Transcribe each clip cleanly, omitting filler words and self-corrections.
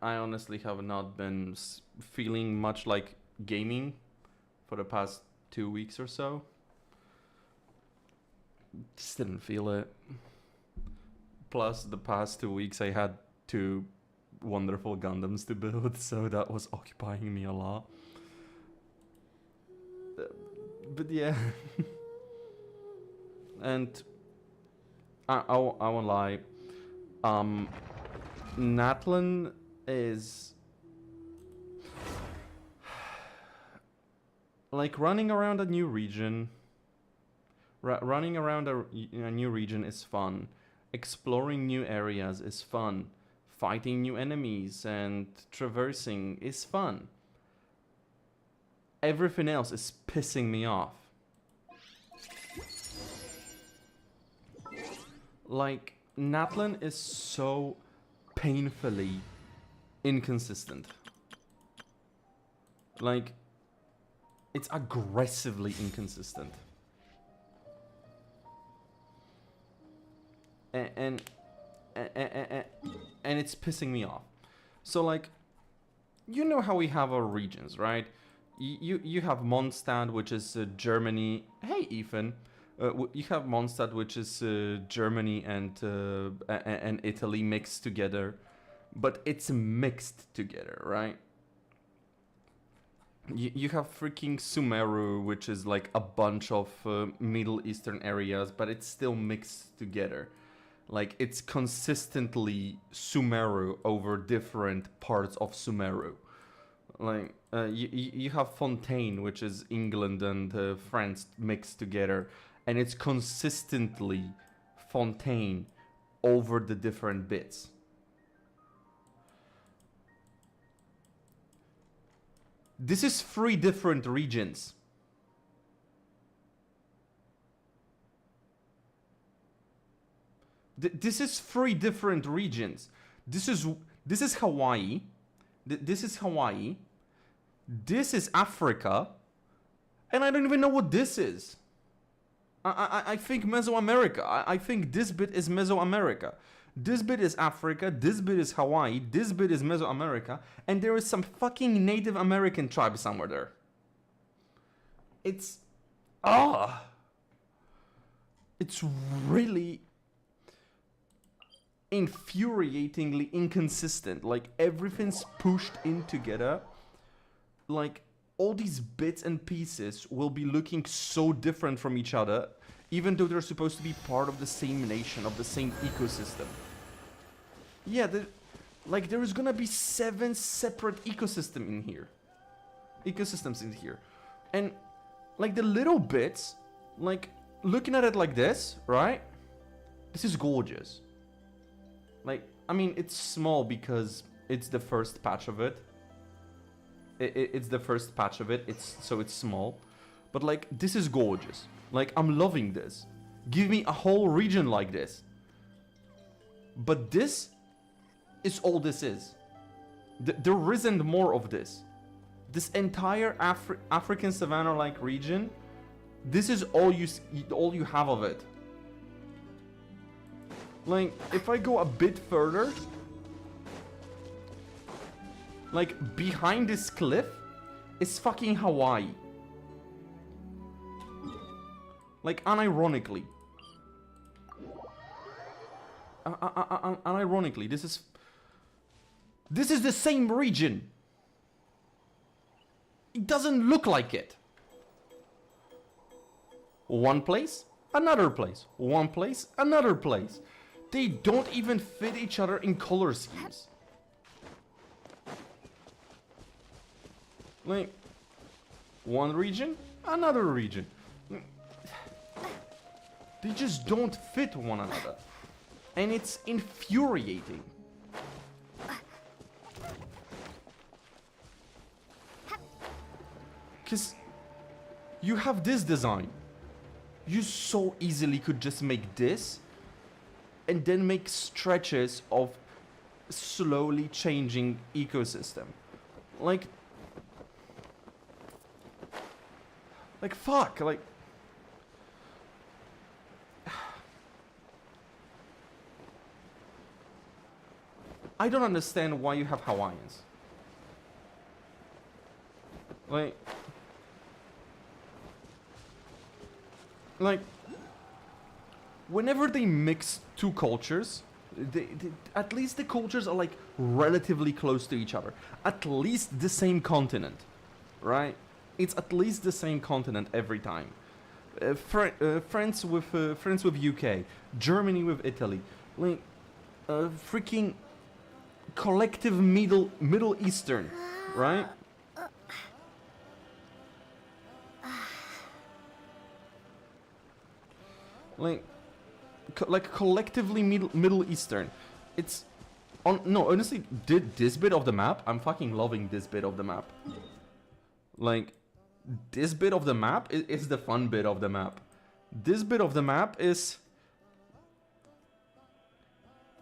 I honestly have not been feeling much like gaming for the past 2 weeks or so. Just didn't feel it. Plus, the past 2 weeks I had two wonderful Gundams to build, so that was occupying me a lot. But yeah. And I won't lie. Natlan is like running around a new region. Running around a new region is fun. Exploring new areas is fun. Fighting new enemies and traversing is fun. Everything else is pissing me off. Like, Natlan is so painfully inconsistent. Like, it's aggressively inconsistent. And it's pissing me off. So, like, you know how we have our regions, right? You have Mondstadt, which is Germany. Hey, Ethan. You have Mondstadt, which is Germany and Italy mixed together, but it's mixed together, right? You have freaking Sumeru, which is like a bunch of Middle Eastern areas, but it's still mixed together. Like, it's consistently Sumeru over different parts of Sumeru. Like, you have Fontaine, which is England and France mixed together, and it's consistently Fontaine over the different bits. This is 3 different regions. This is 3 different regions. This is Hawaii. This is Hawaii. This is Africa. And I don't even know what this is. I think Mesoamerica. I think this bit is Mesoamerica. This bit is Africa. This bit is Hawaii. This bit is Mesoamerica. And there is some fucking Native American tribe somewhere there. It's... It's really infuriatingly inconsistent. Like, everything's pushed in together. Like, all these bits and pieces will be looking so different from each other, even though they're supposed to be part of the same nation, of the same ecosystem. Yeah, there is gonna be 7 separate ecosystems in here. And, like, the little bits, like, looking at it like this, right? This is gorgeous. Like, I mean, it's small because it's the first patch of it. It's the first patch of it, so it's small. But, like, this is gorgeous. Like, I'm loving this. Give me a whole region like this. But this is all this is. There isn't more of this. This entire African savanna-like region, this is all you have of it. Like, if I go a bit further, like, behind this cliff is fucking Hawaii. Like, unironically. Unironically, this is the same region. It doesn't look like it. One place, another place. One place, another place. They don't even fit each other in color schemes. Like, one region, another region. They just don't fit one another. And it's infuriating. Because you have this design. You so easily could just make this and then make stretches of slowly changing ecosystem. Like fuck, like... I don't understand why you have Hawaiians. Like, whenever they mix two cultures, at least the cultures are like relatively close to each other. At least the same continent, right? It's at least the same continent every time. France with UK, Germany with Italy, like freaking collective Middle Eastern, right? Like collectively Middle Eastern. It's no, honestly, this bit of the map, I'm fucking loving this bit of the map. Like, this bit of the map is the fun bit of the map. This bit of the map is...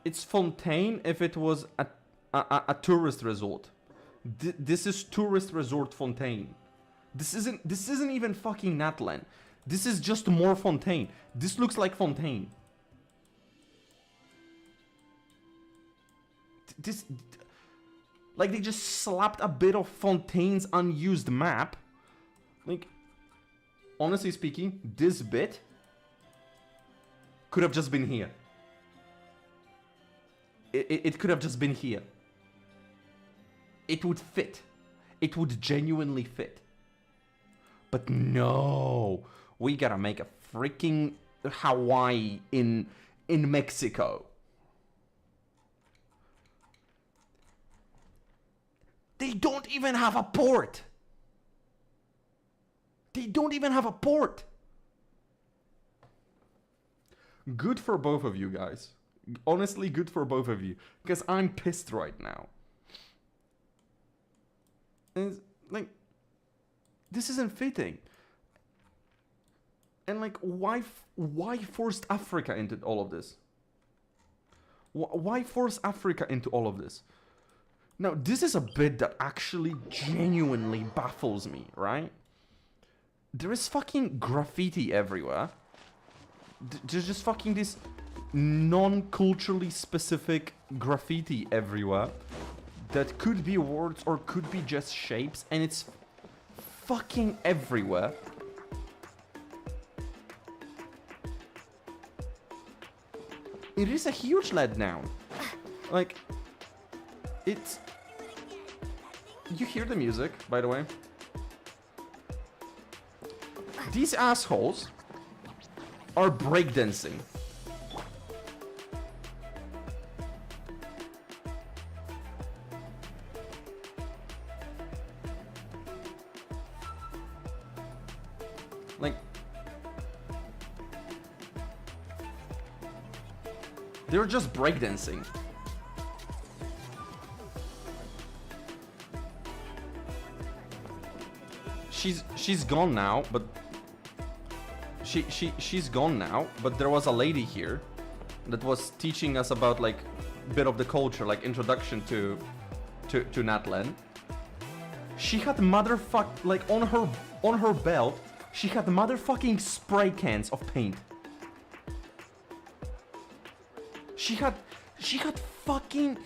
It's Fontaine if it was a tourist resort. This is tourist resort Fontaine. This isn't even fucking Natlan. This is just more Fontaine. This looks like Fontaine. This... Like, they just slapped a bit of Fontaine's unused map. Like, honestly speaking, this bit could have just been here. It could have just been here. It would fit. It would genuinely fit. But no, we gotta make a freaking Hawaii in Mexico. They don't even have a port. They don't even have a port. Good for both of you guys. Honestly, good for both of you. Because I'm pissed right now. And it's like, this isn't fitting. And like, why force Africa into all of this? Why force Africa into all of this? Now, this is a bit that actually genuinely baffles me, right? There is fucking graffiti everywhere. There's just fucking this non-culturally specific graffiti everywhere that could be words or could be just shapes, and it's fucking everywhere. It is a huge letdown. Like, it's... You hear the music, by the way? These assholes are breakdancing. Like, they're just breakdancing. She's gone now, but she's gone now, but there was a lady here that was teaching us about like a bit of the culture, like introduction to Natlan. She had like on her belt, she had motherfucking spray cans of paint. She had fucking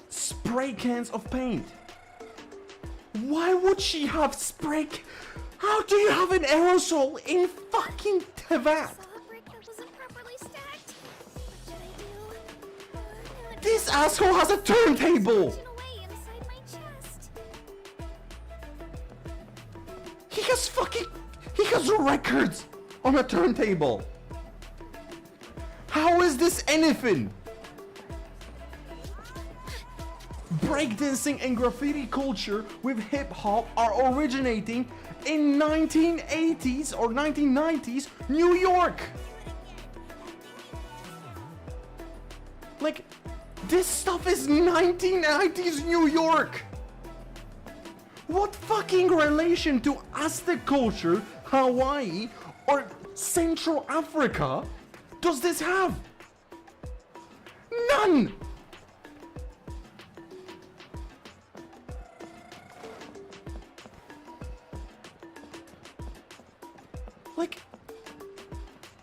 spray cans of paint. Why would she have spray? How do you have an aerosol in fucking Teyvat? This asshole has a turntable! He has records on a turntable! How is this anything? Breakdancing and graffiti culture with hip-hop are originating in 1980s or 1990s New York! Like, this stuff is 1990s New York! What fucking relation to Aztec culture, Hawaii, or Central Africa does this have? None!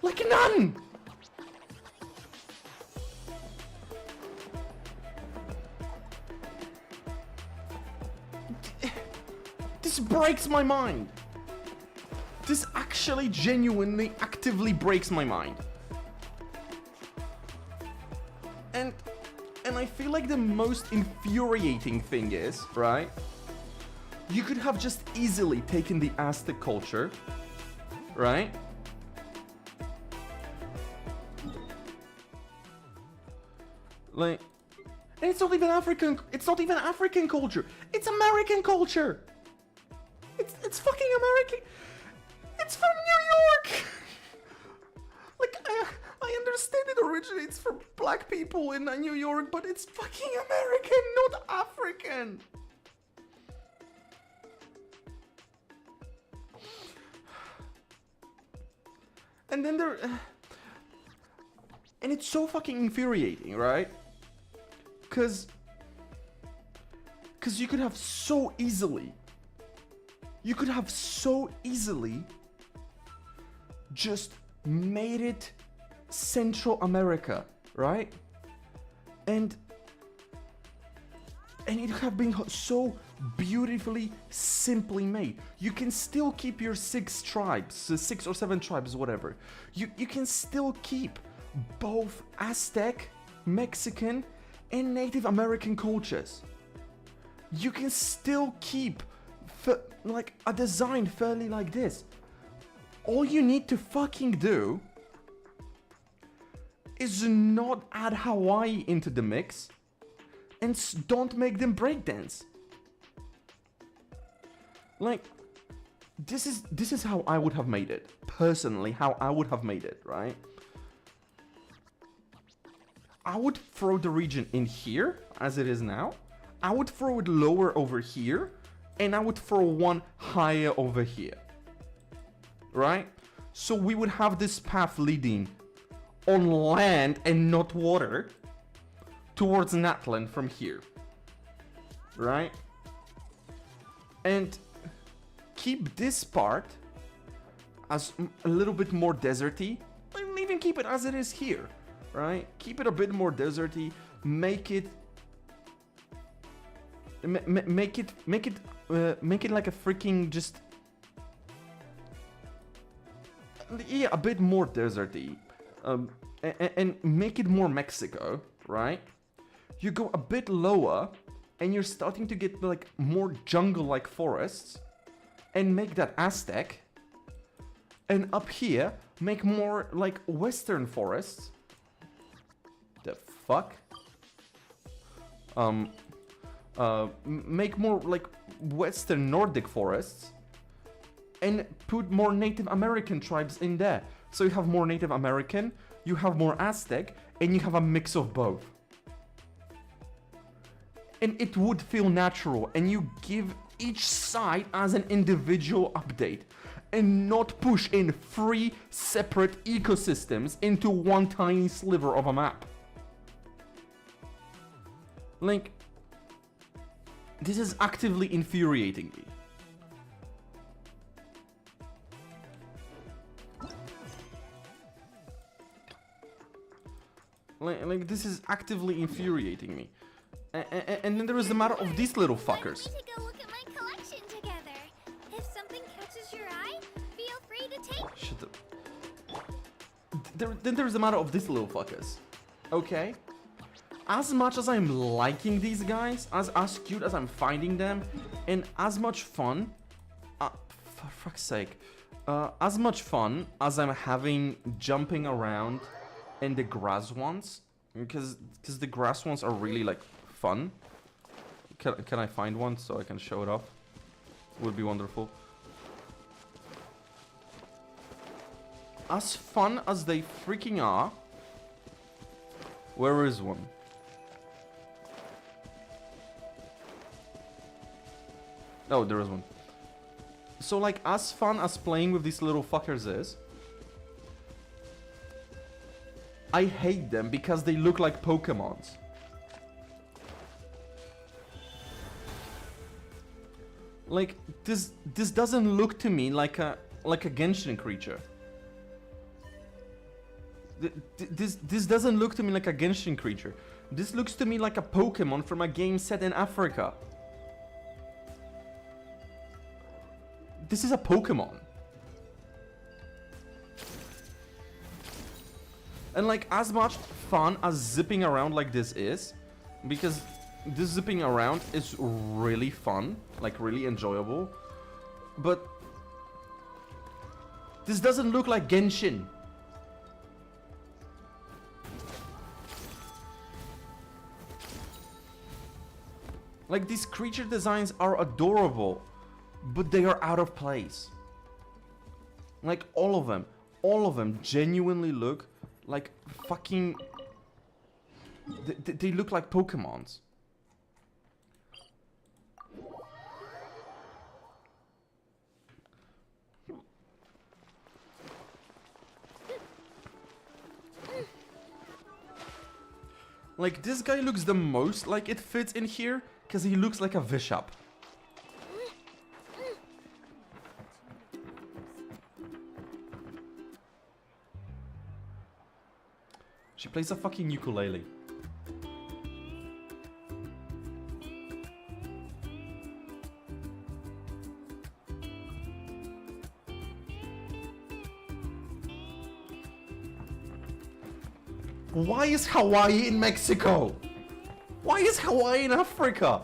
Like none! This breaks my mind. This actually genuinely actively breaks my mind. And I feel like the most infuriating thing is, right? You could have just easily taken the Aztec culture, right? Like, and it's not even African culture. It's American culture. It's fucking American. It's from New York. Like, I understand it originates from black people in New York, but it's fucking American, not African. And then and it's so fucking infuriating, right? Cause you could have so easily just made it Central America, right? And it would have been so beautifully, simply made. You can still keep your 6 tribes, 6 or 7 tribes, whatever. You can still keep both Aztec, Mexican, and Native American cultures. You can still keep like a design fairly like this. All you need to fucking do is not add Hawaii into the mix and don't make them breakdance. Like, this is how I would have made it. Personally, how I would have made it, right? I would throw the region in here, as it is now. I would throw it lower over here, and I would throw one higher over here. Right? So we would have this path leading on land and not water towards Natlan from here. Right? And keep this part as a little bit more deserty, and even keep it as it is here. Right? Keep it a bit more deserty. Make it make it like a freaking just a bit more deserty, and make it more Mexico, right? You go a bit lower, and you're starting to get like more jungle-like forests, and make that Aztec. And up here, make more like Western forests. The fuck? Make more like Western Nordic forests, and put more Native American tribes in there. So you have more Native American, you have more Aztec, and you have a mix of both. And it would feel natural, and you give each side as an individual update, and not push in 3 separate ecosystems into one tiny sliver of a map. Like, this is actively infuriating me. Like this is actively infuriating me. And then there is the matter of these little fuckers. We go look at my collection together. If something catches your eye, feel free to take. Shut up. Then there's the matter of these little fuckers. Okay? As much as I'm liking these guys, as cute as I'm finding them, and as much fun, for fuck's sake, as much fun as I'm having jumping around in the grass ones, because the grass ones are really like fun. Can I find one so I can show it off? It would be wonderful. As fun as they freaking are, where is one? Oh, there is one. So, like, as fun as playing with these little fuckers is, I hate them because they look like Pokemons. Like, this doesn't look to me like a Genshin creature. This doesn't look to me like a Genshin creature. This looks to me like a Pokemon from a game set in Africa. This is a Pokemon. And like, as much fun as zipping around like this is, because this zipping around is really fun, like really enjoyable, but this doesn't look like Genshin. Like, these creature designs are adorable, but they are out of place. Like, all of them genuinely look like fucking... They look like Pokemons. Like, this guy looks the most like it fits in here, because he looks like a Bishop. She plays a fucking ukulele. Why is Hawaii in Mexico? Why is Hawaii in Africa?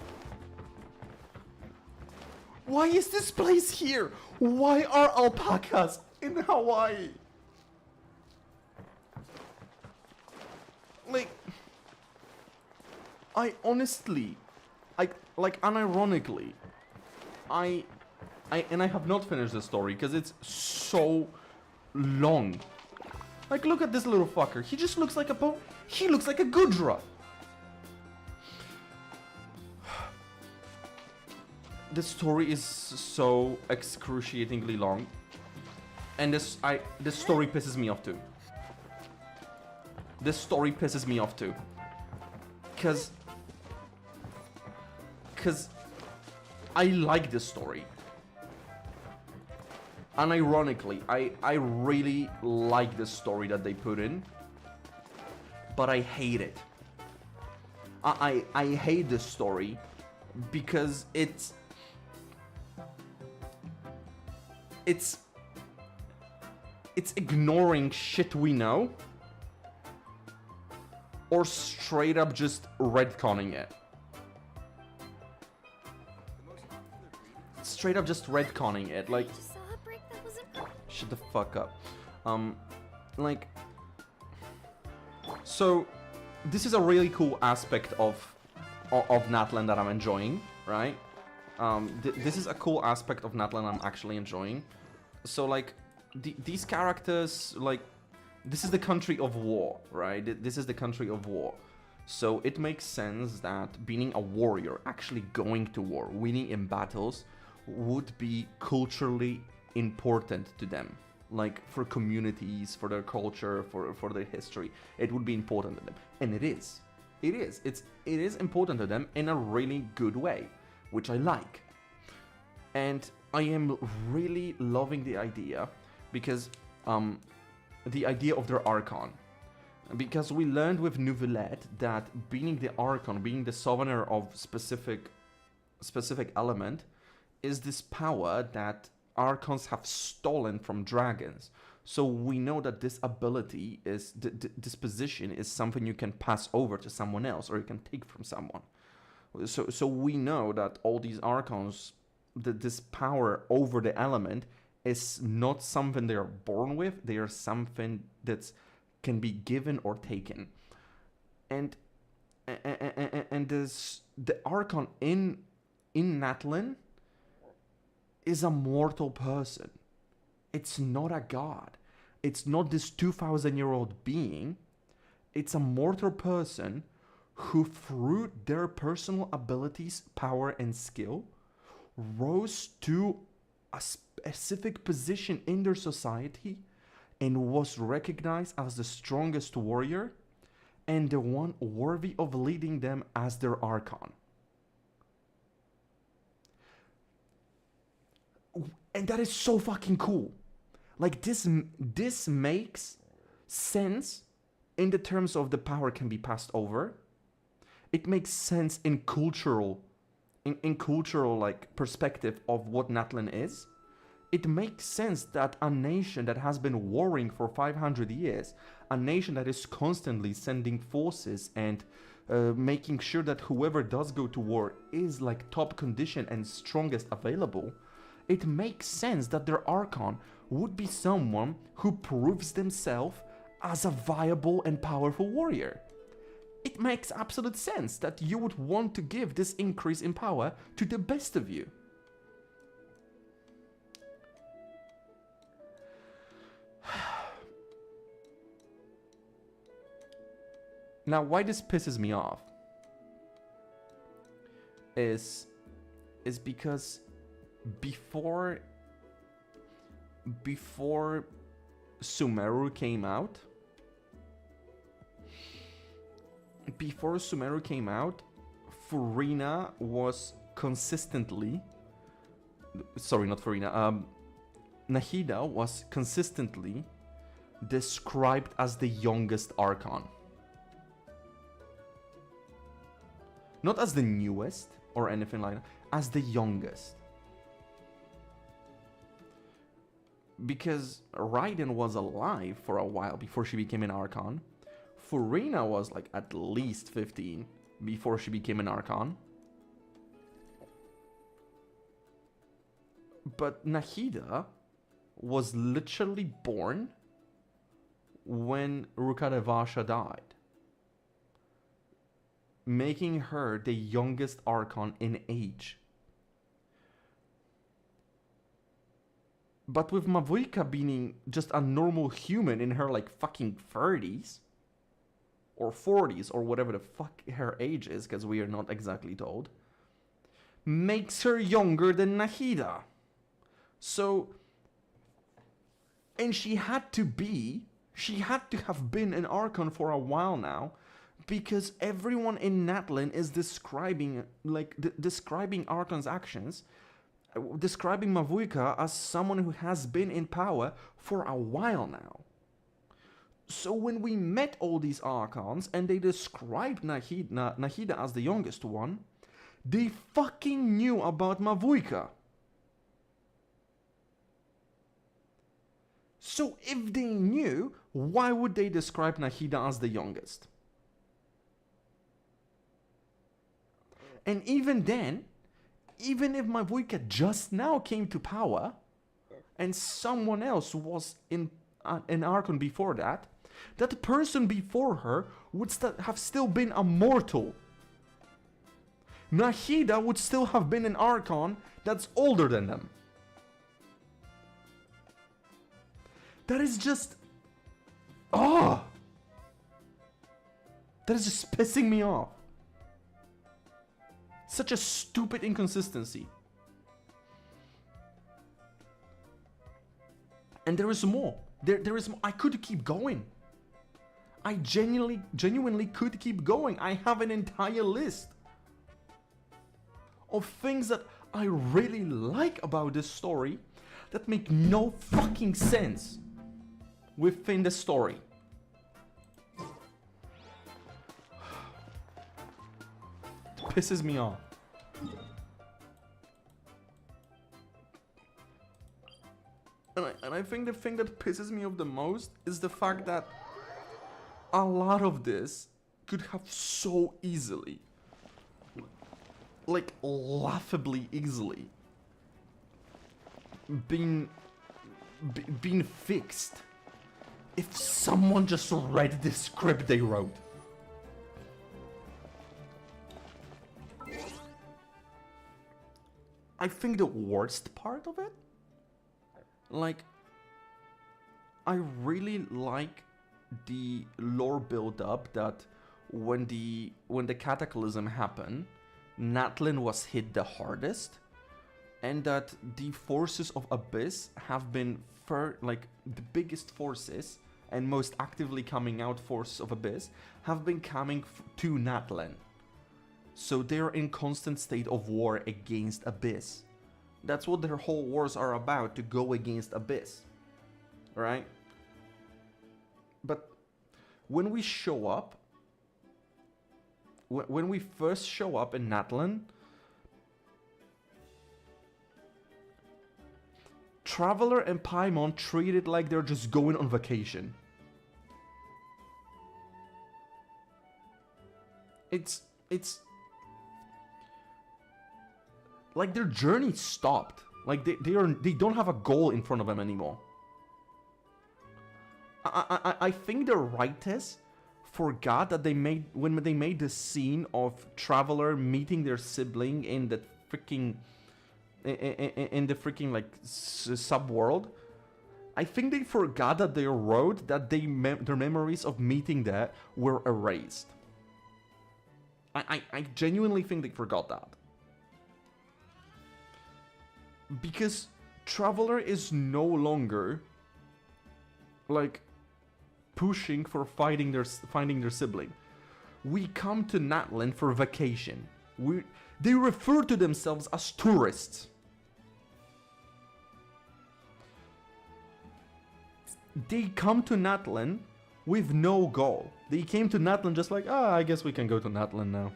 Why is this place here? Why are alpacas in Hawaii? Like, I honestly, unironically, I have not finished the story because it's so long. Like, look at this little fucker. He just looks like he looks like a Gudra. The story is so excruciatingly long, and this story pisses me off too. This story pisses me off too, cause I like this story. Unironically, I really like the story that they put in, but I hate it. I hate this story because it's ignoring shit we know, or straight up just retconning it. Straight up just retconning it, like... Shut the fuck up. Like... So, this is a really cool aspect of Natlan that I'm enjoying, right? This is a cool aspect of Natlan I'm actually enjoying. So, like, these characters, like... This is the country of war, right? This is the country of war. So it makes sense that being a warrior, actually going to war, winning in battles, would be culturally important to them. Like, for communities, for their culture, for their history. It would be important to them. And it is. It is. It is important to them in a really good way, which I like. And I am really loving the idea because... the idea of their archon, because we learned with Nouvellette that being the archon, being the summoner of specific element, is this power that archons have stolen from dragons. So we know that this ability is this position is something you can pass over to someone else, or you can take from someone. So we know that all these archons, this power over the element, is not something they are born with. They are something that can be given or taken. And this, the archon in Natlan is a mortal person. It's not a god. It's not this 2,000-year-old being. It's a mortal person who, through their personal abilities, power, and skill, rose to a specific position in their society and was recognized as the strongest warrior and the one worthy of leading them as their archon. And that is so fucking cool. Like, this makes sense in the terms of the power can be passed over. It makes sense in cultural like perspective of what Natlan is. it makes sense that a nation that has been warring for 500 years, a nation that is constantly sending forces and making sure that whoever does go to war is like top condition and strongest available, it makes sense that their archon would be someone who proves themselves as a viable and powerful warrior. It makes absolute sense that you would want to give this increase in power to the best of you. Now, why this pisses me off is because before Sumeru came out, Furina was consistently, sorry, not Furina, Nahida was consistently described as the youngest archon. Not as the newest or anything like that, as the youngest. Because Raiden was alive for a while before she became an archon. Furina was like at least 15 before she became an archon. But Nahida was literally born when Rukadevasha died, making her the youngest archon in age. But with Mavuika being just a normal human in her like fucking 30s or 40s or whatever the fuck her age is, because we are not exactly told, makes her younger than Nahida. So, and she had to have been an archon for a while now, because everyone in Natlan is describing Archon's actions, describing Mavuika as someone who has been in power for a while now. So when we met all these Archons and they described Nahida as the youngest one, they fucking knew about Mavuika. So if they knew, why would they describe Nahida as the youngest? And even then, even if Mavuika just now came to power, and someone else was in an Archon before that, that person before her would have still been a mortal. Nahida would still have been an Archon that's older than them. That is just... that is just pissing me off. Such a stupid inconsistency. And there is more. There is more. I could keep going. I genuinely could keep going. I have an entire list of things that I really like about this story that make no fucking sense within the story. Pisses me off. And I think the thing that pisses me off the most is the fact that a lot of this could have so easily, like laughably easily, been fixed if someone just read the script they wrote. I think the worst part of it, like, I really like the lore build up that when the cataclysm happened, Natlan was hit the hardest, and that the forces of Abyss have been the biggest forces and most actively coming out forces of Abyss have been coming to Natlan. So they're in constant state of war against Abyss. That's what their whole wars are about, to go against Abyss. Right? But when we show up, when we first show up in Natlan, Traveler and Paimon treat it like they're just going on vacation. It's like their journey stopped. Like they don't have a goal in front of them anymore. I think the writers forgot that when they made the scene of Traveler meeting their sibling in the freaking like subworld. I think they forgot that they wrote that their memories of meeting there were erased. I genuinely think they forgot that. Because Traveler is no longer like pushing for finding their sibling. We come to Natlan for vacation. They refer to themselves as tourists. They come to Natlan with no goal. They came to Natlan just like, I guess we can go to Natlan now.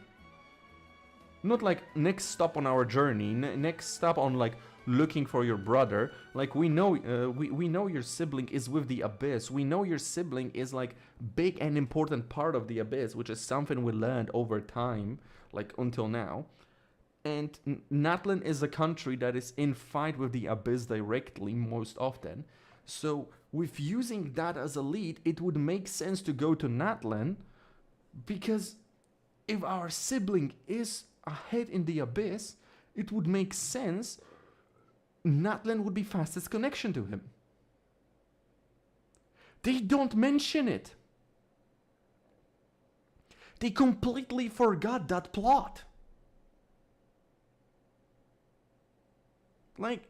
Not like next stop on our journey, next stop on like looking for your brother. Like we know your sibling is with the Abyss. We know your sibling is like big and important part of the Abyss, which is something we learned over time, like until now. And Natlan is a country that is in fight with the Abyss directly most often. So with using that as a lead, it would make sense to go to Natlan, because if our sibling is ahead in the Abyss, it would make sense Natlan would be fastest connection to him. They don't mention it. They completely forgot that plot. Like,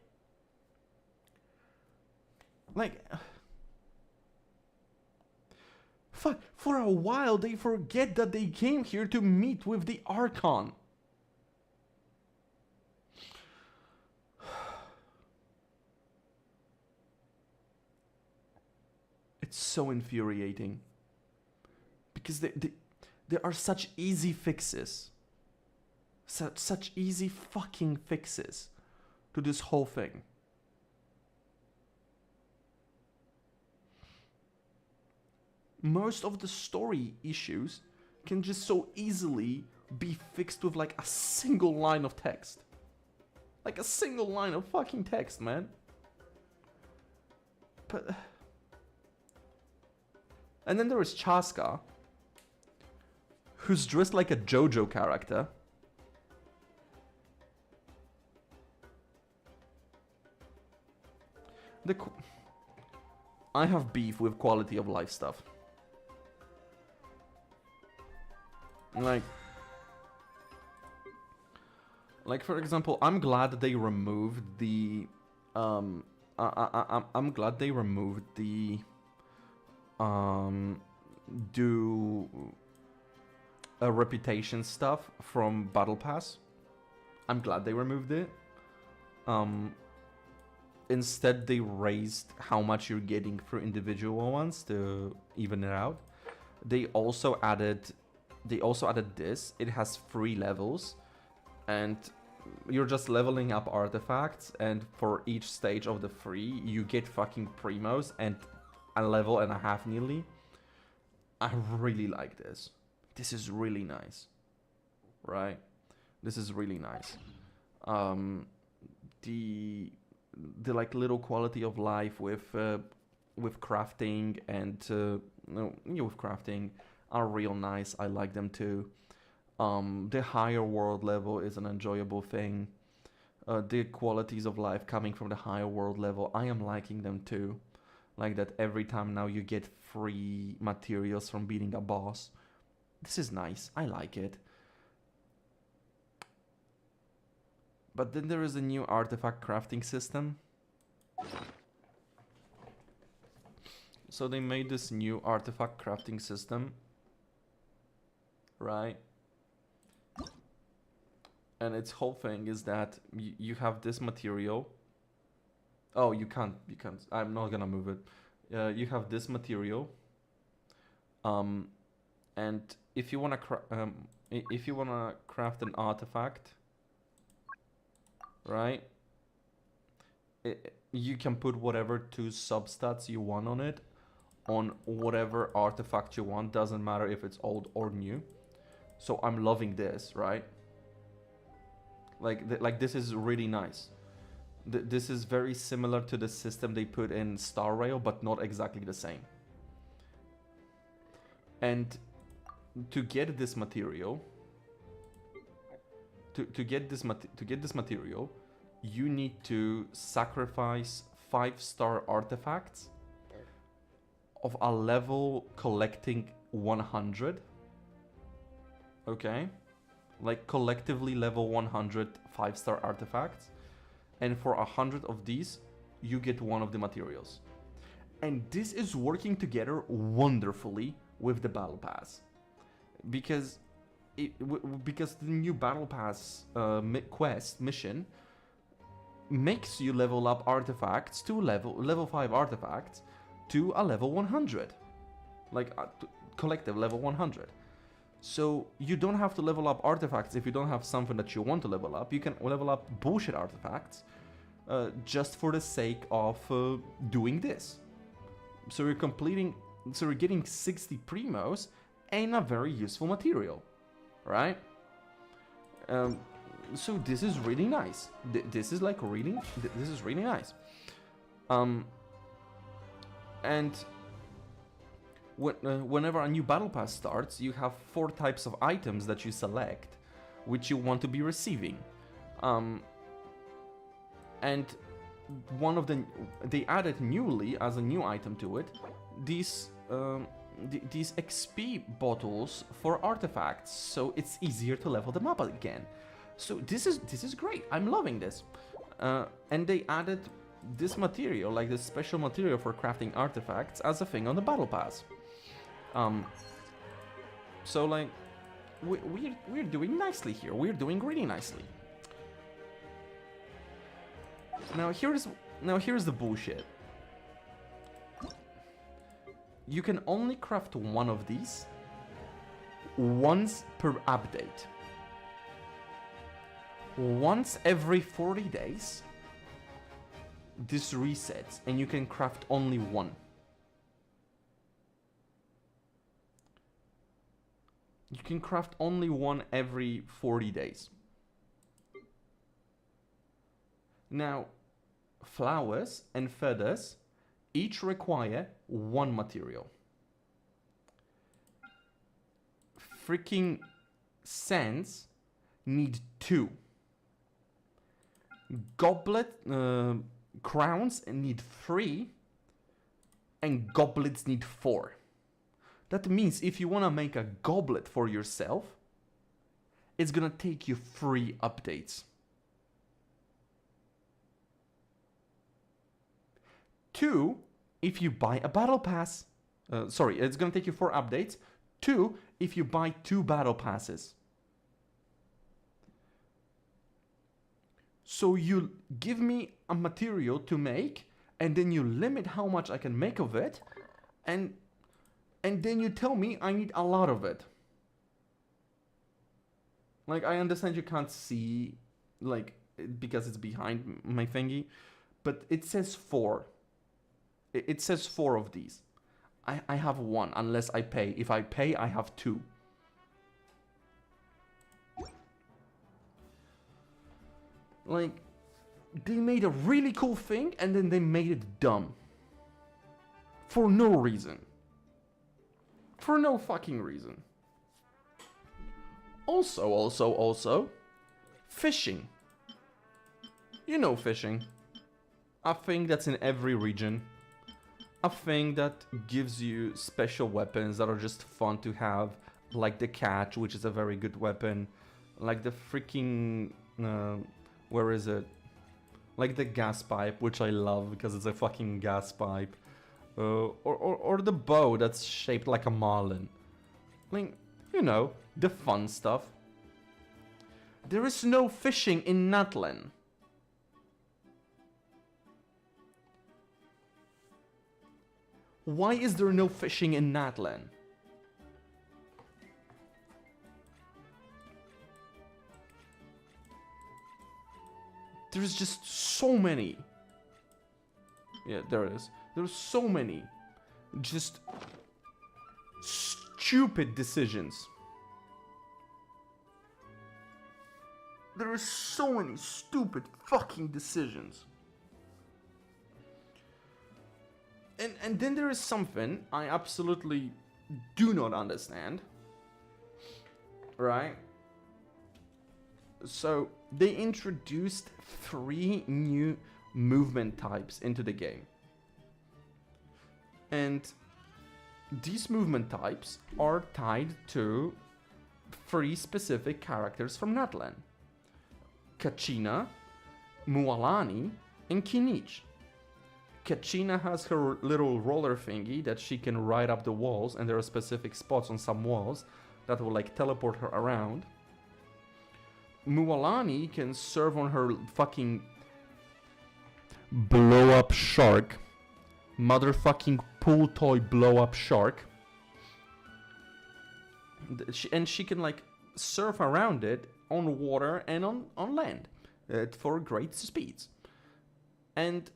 fuck, for a while they forget that they came here to meet with the Archon. It's so infuriating. Because there are such easy fixes. Such easy fucking fixes to this whole thing. Most of the story issues can just so easily be fixed with like a single line of text. Like a single line of fucking text, man. But... And then there is Chaska, who's dressed like a JoJo character. I have beef with quality of life stuff. Like for example, I'm glad they removed the I'm glad they removed the do a reputation stuff from Battle Pass. I'm glad they removed it. Instead they raised how much you're getting for individual ones to even it out. They also added this. It has 3 levels, and you're just leveling up artifacts, and for each stage of the 3 you get fucking primos and a level and a half nearly. I really like this. This is really nice. Right? This is really nice. The like little quality of life with crafting and with crafting are real nice. I like them too. The higher world level is an enjoyable thing. The qualities of life coming from the higher world level, I am liking them too. Like that every time now you get free materials from beating a boss. This is nice. I like it. But then there is a new artifact crafting system. So they made this new artifact crafting system. Right? And its whole thing is that you have this material. Oh, you can't. I'm not gonna move it. You have this material. And if you wanna craft an artifact, right? you can put whatever 2 substats you want on it, on whatever artifact you want. Doesn't matter if it's old or new. So I'm loving this, right? Like this is really nice. This is very similar to the system they put in Star Rail, but not exactly the same. And to get this material, to get this material, you need to sacrifice 5-star artifacts of a level collecting 100. Okay? Like collectively level 100 5-star artifacts. And for 100 of these, you get one of the materials. And this is working together wonderfully with the battle pass. Because because the new battle pass quest mission makes you level up artifacts to level 5 artifacts to a level 100. Like collective level 100. So you don't have to level up artifacts if you don't have something that you want to level up. You can level up bullshit artifacts just for the sake of doing this. So you're getting 60 primos and a very useful material, right? So this is really nice. This is really nice. And whenever a new battle pass starts, you have 4 types of items that you select, which you want to be receiving. And one of them, they added newly as a new item to it, these XP bottles for artifacts, so it's easier to level them up again. So this is great. I'm loving this. And they added this material, like this special material for crafting artifacts, as a thing on the battle pass. So like we're doing nicely here. We're doing really nicely. Now here's the bullshit. You can only craft one of these once per update. Once every 40 days, this resets and you can craft only one. You can craft only one every 40 days. Now, flowers and feathers each require one material. Freaking sands need 2. Goblet crowns need 3. And goblets need 4. That means if you want to make a goblet for yourself, it's gonna take you 3 updates. 2 if you buy a battle pass. Sorry, it's gonna take you 4 updates. 2 if you buy 2 battle passes. So you give me a material to make, and then you limit how much I can make of it, and then you tell me I need a lot of it. Like, I understand you can't see, like, because it's behind my thingy, but it says 4. It says 4 of these. I have 1 unless I pay. If I pay, I have 2. Like, they made a really cool thing and then they made it dumb. For no reason. For no fucking reason. Also, fishing. You know fishing. A thing that's in every region. A thing that gives you special weapons that are just fun to have. Like the catch, which is a very good weapon. Like the freaking... where is it? Like the gas pipe, which I love because it's a fucking gas pipe. Or the bow that's shaped like a marlin. Like, you know, the fun stuff. There is no fishing in Natlan. Why is there no fishing in Natlan? There's just so many Yeah, there it is. There's so many just stupid decisions. There are so many stupid fucking decisions. And then there is something I absolutely do not understand. Right? So, they introduced 3 new movement types into the game. And these movement types are tied to 3 specific characters from Natlan. Kachina, Mualani, and Kinich. Kachina has her little roller thingy that she can ride up the walls, and there are specific spots on some walls that will like teleport her around. Mualani can serve on her fucking blow up shark. Motherfucking pool toy blow up shark. And she can like surf around it on water and on land for great speeds. And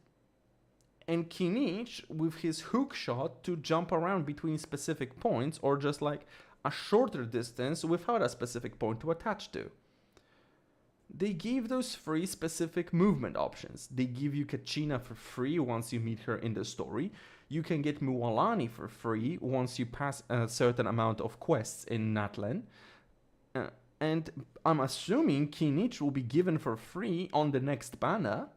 Kinich with his hook shot to jump around between specific points, or just like a shorter distance without a specific point to attach to. They gave those 3 specific movement options. They give you Kachina for free once you meet her in the story. You can get Mualani for free once you pass a certain amount of quests in Natlan. And I'm assuming Kinich will be given for free on the next banner.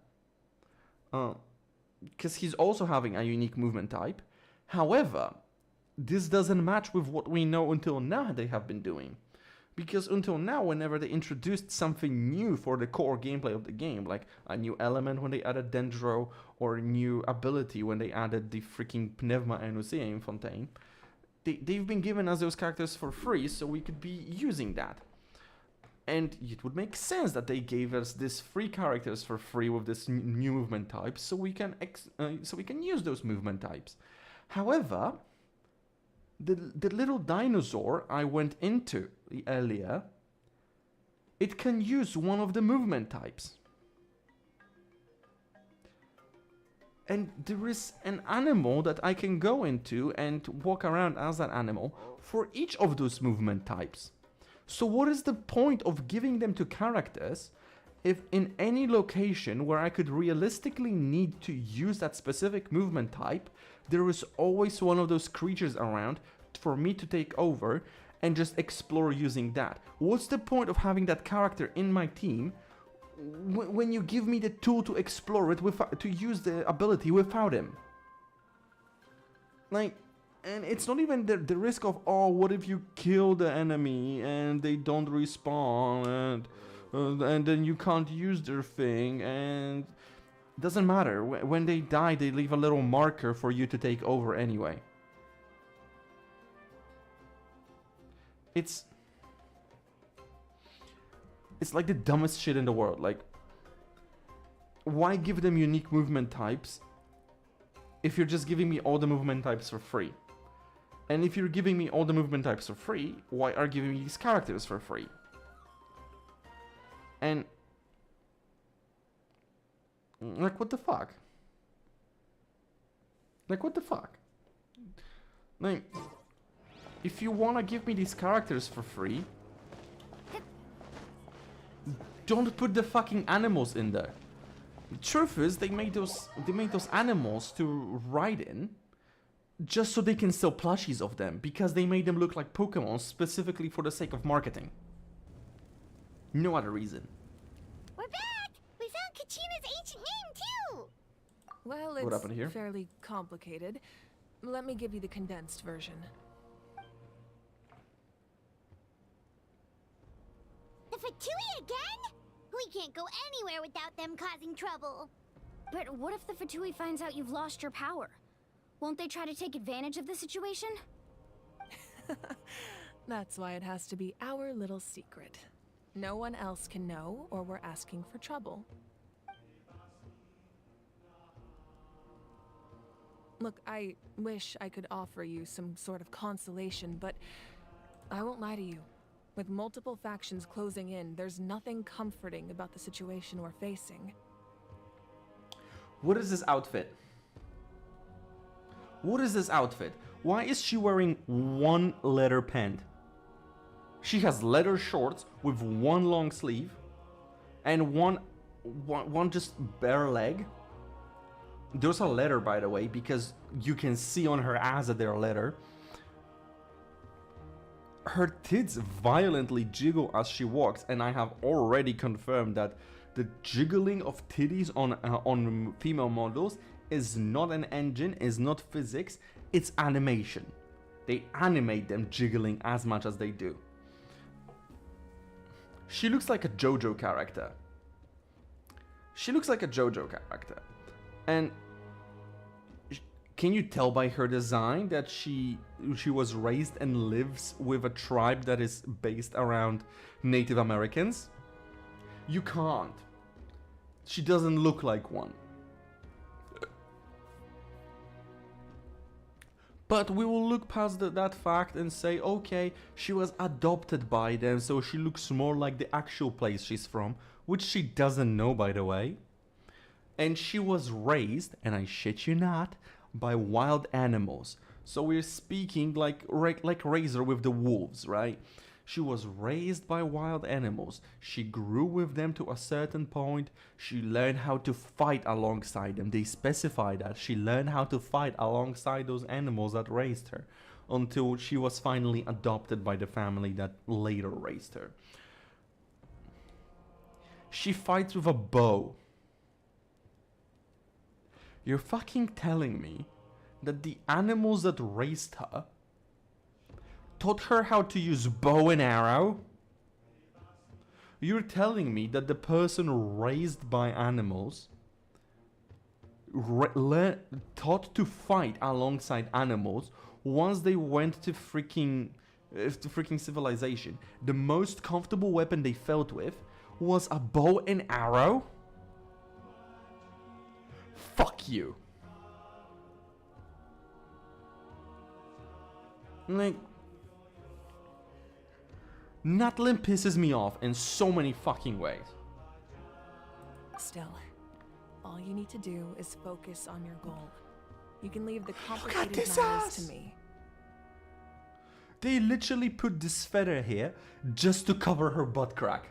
Because he's also having a unique movement type. However, this doesn't match with what we know until now they have been doing. Because until now, whenever they introduced something new for the core gameplay of the game, like a new element when they added Dendro, or a new ability when they added the freaking Pneuma and Usein Fontaine, they've been giving us those characters for free, so we could be using that. And it would make sense that they gave us these 3 characters for free with this new movement type, so we can use those movement types. However, the little dinosaur I went into earlier, it can use one of the movement types. And there is an animal that I can go into and walk around as that animal for each of those movement types. So what is the point of giving them to characters if in any location where I could realistically need to use that specific movement type, there is always one of those creatures around for me to take over and just explore using that? What's the point of having that character in my team when you give me the tool to explore it, to use the ability without him? Like, and it's not even the risk of, oh, what if you kill the enemy and they don't respawn, and then you can't use their thing, and it doesn't matter. When they die, they leave a little marker for you to take over anyway. It's like the dumbest shit in the world. Like, why give them unique movement types if you're just giving me all the movement types for free? And if you're giving me all the movement types for free, why are you giving me these characters for free? And like, what the fuck? Like, what the fuck? Like, if you wanna give me these characters for free, don't put the fucking animals in there. The truth is, they made those animals to ride in just so they can sell plushies of them, because they made them look like Pokemon specifically for the sake of marketing. No other reason. We're back! We found Kachina's ancient name, too! Well, What happened here? it's fairly complicated. Let me give you the condensed version. The Fatui again? We can't go anywhere without them causing trouble. But what if the Fatui finds out you've lost your power? Won't they try to take advantage of the situation? That's why it has to be our little secret. No one else can know, or we're asking for trouble. Look, I wish I could offer you some sort of consolation, but I won't lie to you. With multiple factions closing in, there's nothing comforting about the situation we're facing. What is this outfit? What is this outfit? Why is she wearing one leather pant? She has leather shorts with one long sleeve and one just bare leg. Those are leather, by the way, because you can see on her ass that they're leather. Her tits violently jiggle as she walks, and I have already confirmed that the jiggling of titties on female models is not an engine, is not physics, it's animation. They animate them jiggling as much as they do. She looks like a JoJo character. And can you tell by her design that she was raised and lives with a tribe that is based around Native Americans? You can't. She doesn't look like one. But we will look past that fact and say, okay, she was adopted by them, so she looks more like the actual place she's from, which she doesn't know, by the way. And she was raised, and I shit you not, by wild animals. So we're speaking like Razor with the wolves, right? She was raised by wild animals. She grew with them to a certain point. She learned how to fight alongside them. They specify that she learned how to fight alongside those animals that raised her until she was finally adopted by the family that later raised her. She fights with a bow. You're fucking telling me that the animals that raised her taught her how to use bow and arrow? You're telling me that the person raised by animals taught to fight alongside animals once they went to freaking civilization. The most comfortable weapon they felt with was a bow and arrow? Fuck you. Like, Natlin pisses me off in so many fucking ways. Still, all you need to do is focus on your goal. You can leave the complicated matters to me. They literally put this feather here just to cover her butt crack.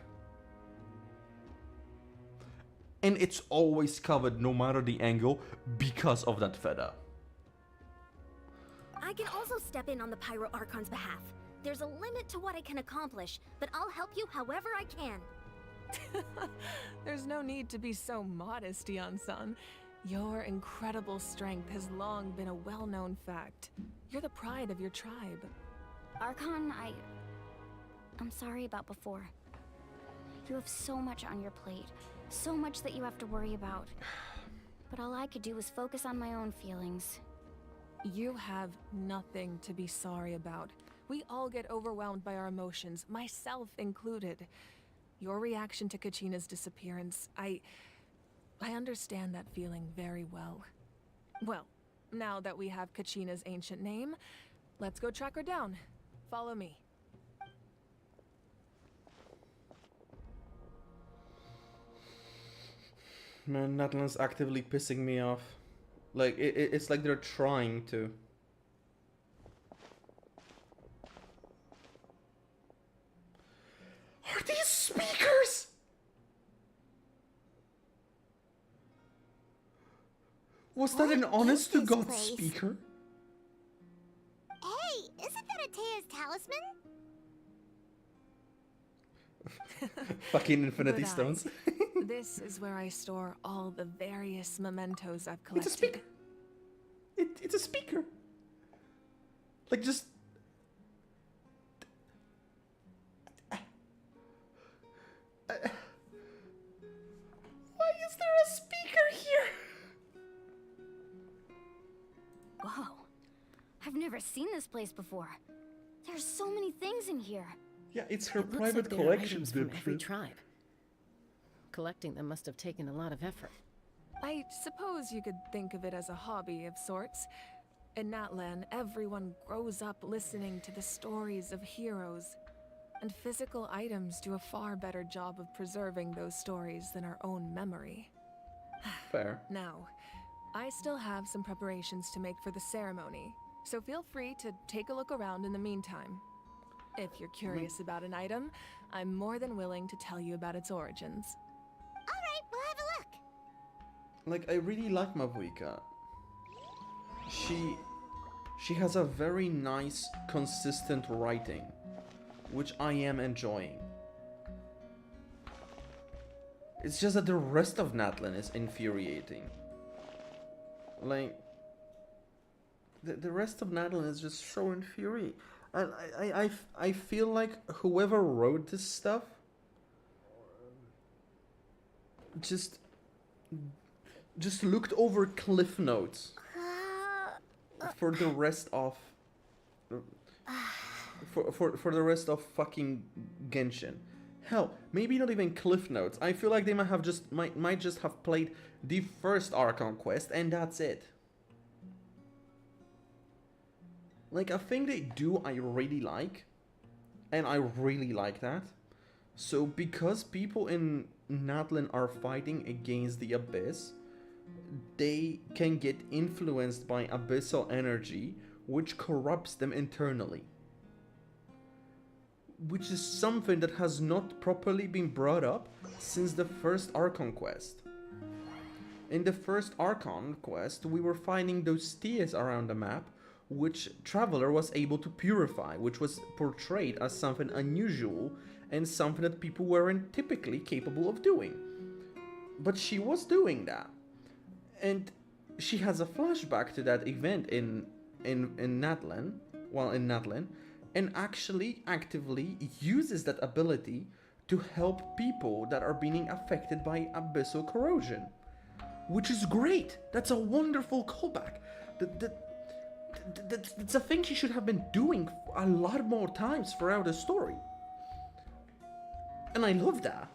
And it's always covered no matter the angle because of that feather. I can also step in on the Pyro Archon's behalf. There's a limit to what I can accomplish, but I'll help you however I can. There's no need to be so modest, Yan-san. Your incredible strength has long been a well-known fact. You're the pride of your tribe. Archon, I'm sorry about before. You have so much on your plate. So much that you have to worry about. But all I could do was focus on my own feelings. You have nothing to be sorry about. We all get overwhelmed by our emotions, myself included. Your reaction to Kachina's disappearance, I understand that feeling very well. Well, now that we have Kachina's ancient name, let's go track her down. Follow me. Man, Natlan's actively pissing me off. Like, it's like they're trying to. Are these speakers? Was that an honest to God speaker? Hey, isn't that Atea's talisman? Fucking Infinity Good Stones. This is where I store all the various mementos I've collected. It's a speaker. It's a speaker. Like, just... Why is there a speaker here? Whoa. I've never seen this place before. There's so many things in here. Yeah, it's her It looks private like there are collection. items from every tribe. Collecting them must have taken a lot of effort. I suppose you could think of it as a hobby of sorts. In Natlan, everyone grows up listening to the stories of heroes, and physical items do a far better job of preserving those stories than our own memory. Fair. Now, I still have some preparations to make for the ceremony, so feel free to take a look around in the meantime. If you're curious about an item, I'm more than willing to tell you about its origins. Alright, we'll have a look. Like, I really like Mavuika. She has a very nice, consistent writing, which I am enjoying. It's just that the rest of Natlan is infuriating. Like, the rest of Natlan is just so infuriating. And I feel like whoever wrote this stuff just looked over cliff notes for the rest of for the rest of fucking Genshin. Hell, maybe not even cliff notes. I feel like they might just have played the first Archon quest and that's it. Like, a thing they do I really like, and I really like that. So because people in Natlan are fighting against the Abyss, they can get influenced by abyssal energy, which corrupts them internally. Which is something that has not properly been brought up since the first Archon quest. In the first Archon quest, we were finding those tears around the map, which Traveler was able to purify, which was portrayed as something unusual and something that people weren't typically capable of doing. But she was doing that. And she has a flashback to that event in Natlan, and actually actively uses that ability to help people that are being affected by abyssal corrosion. Which is great! That's a wonderful callback. That's a thing she should have been doing a lot more times throughout the story. And I love that.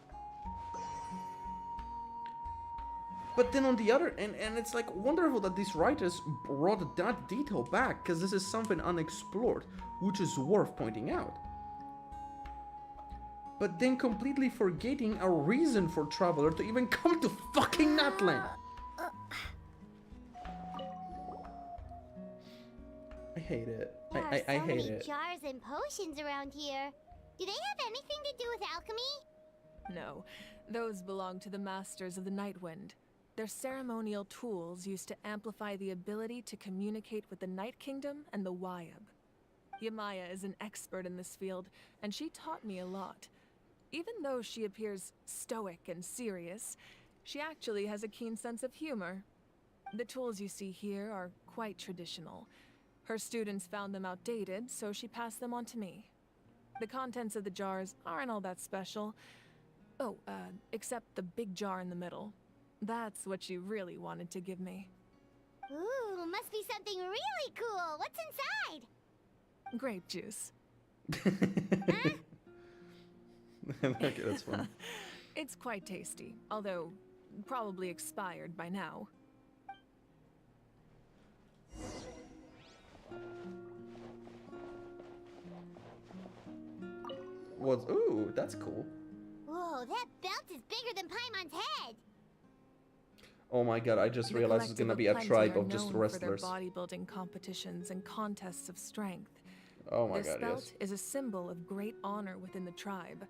But then on the other end, and it's like wonderful that these writers brought that detail back, because this is something unexplored, which is worth pointing out. But then completely forgetting a reason for Traveler to even come to fucking Natlan. I hate it. There are I so hate many it. jars and potions around here. Do they have anything to do with alchemy? No, those belong to the Masters of the Nightwind. They're ceremonial tools used to amplify the ability to communicate with the Night Kingdom and the Wyab. Yamaya is an expert in this field, and she taught me a lot. Even though she appears stoic and serious, she actually has a keen sense of humor. The tools you see here are quite traditional. Her students found them outdated, so she passed them on to me. The contents of the jars aren't all that special. Oh, except the big jar in the middle. That's what she really wanted to give me. Ooh, must be something really cool. What's inside? Grape juice. Okay, that's fun. It's quite tasty, although probably expired by now. Ooh, that's cool. Whoa, that belt is bigger than Paimon's head. Oh my god, I just The realized it's Collective gonna be a Plenty tribe are of just known wrestlers. for their bodybuilding competitions and contests of strength. Oh my This god, belt yes. is a symbol of great honor within the tribe.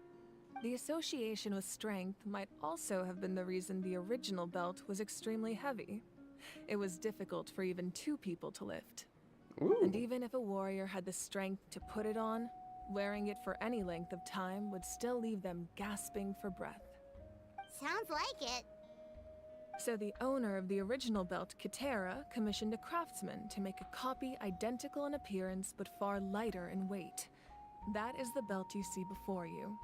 The association with strength might also have been the reason the original belt was extremely heavy. It was difficult for even two people to lift. Ooh. And even if a warrior had the strength to put it on, wearing it for any length of time would still leave them gasping for breath. Sounds like it. So the owner of the original belt, Kitera, commissioned a craftsman to make a copy identical in appearance but far lighter in weight. That is the belt you see before you.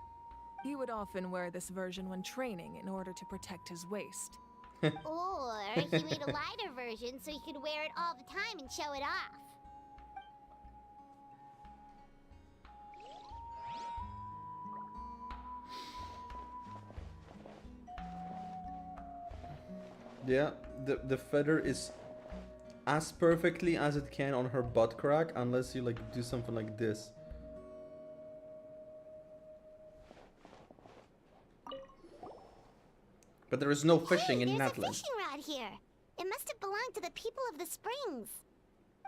He would often wear this version when training in order to protect his waist. Or he made a lighter version so he could wear it all the time and show it off. Yeah, the feather is as perfectly as it can on her butt crack, unless you like do something like this. But there is no fishing Hey, in there's a Natlan. fishing rod here. It must have belonged to the people of the springs.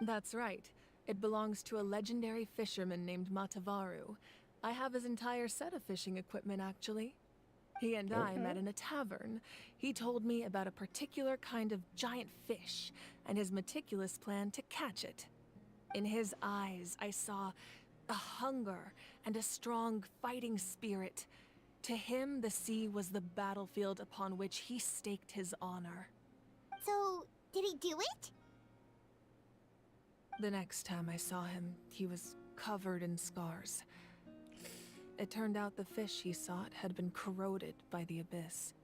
That's right. It belongs to a legendary fisherman named Matavaru. I have his entire set of fishing equipment, actually. He and I met in a tavern. He told me about a particular kind of giant fish and his meticulous plan to catch it. In his eyes, I saw a hunger and a strong fighting spirit. To him, the sea was the battlefield upon which he staked his honor. So, did he do it? The next time I saw him, he was covered in scars. It turned out the fish he sought had been corroded by the abyss.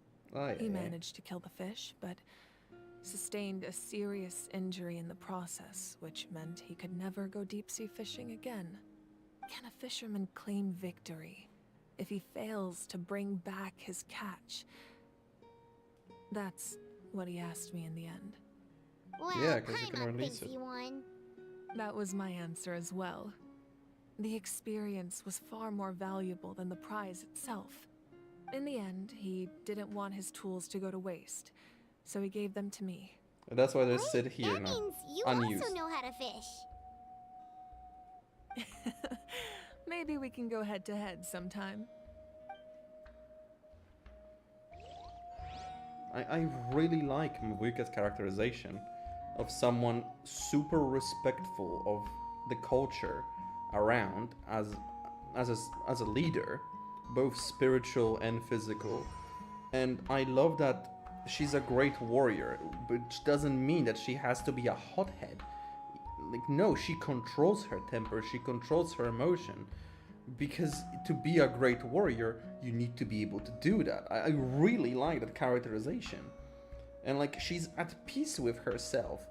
He managed to kill the fish, but sustained a serious injury in the process, which meant he could never go deep-sea fishing again. Can a fisherman claim victory if he fails to bring back his catch? That's what he asked me in the end. Well, Yeah, 'cause you can Paimon release thinks it. he won. That was my answer as well. The experience was far more valuable than the prize itself. In the end, he didn't want his tools to go to waste, so he gave them to me. And that's why they Wait, sit here that now. means you Unused. also know how to fish. Maybe we can go head-to-head sometime. I really like Mavuka's characterization of someone super respectful of the culture around as a leader, both spiritual and physical. And I love that she's a great warrior, which doesn't mean that she has to be a hothead. Like, no, she controls her temper, she controls her emotion. Because to be a great warrior, you need to be able to do that. I really like that characterization. And like, she's at peace with herself.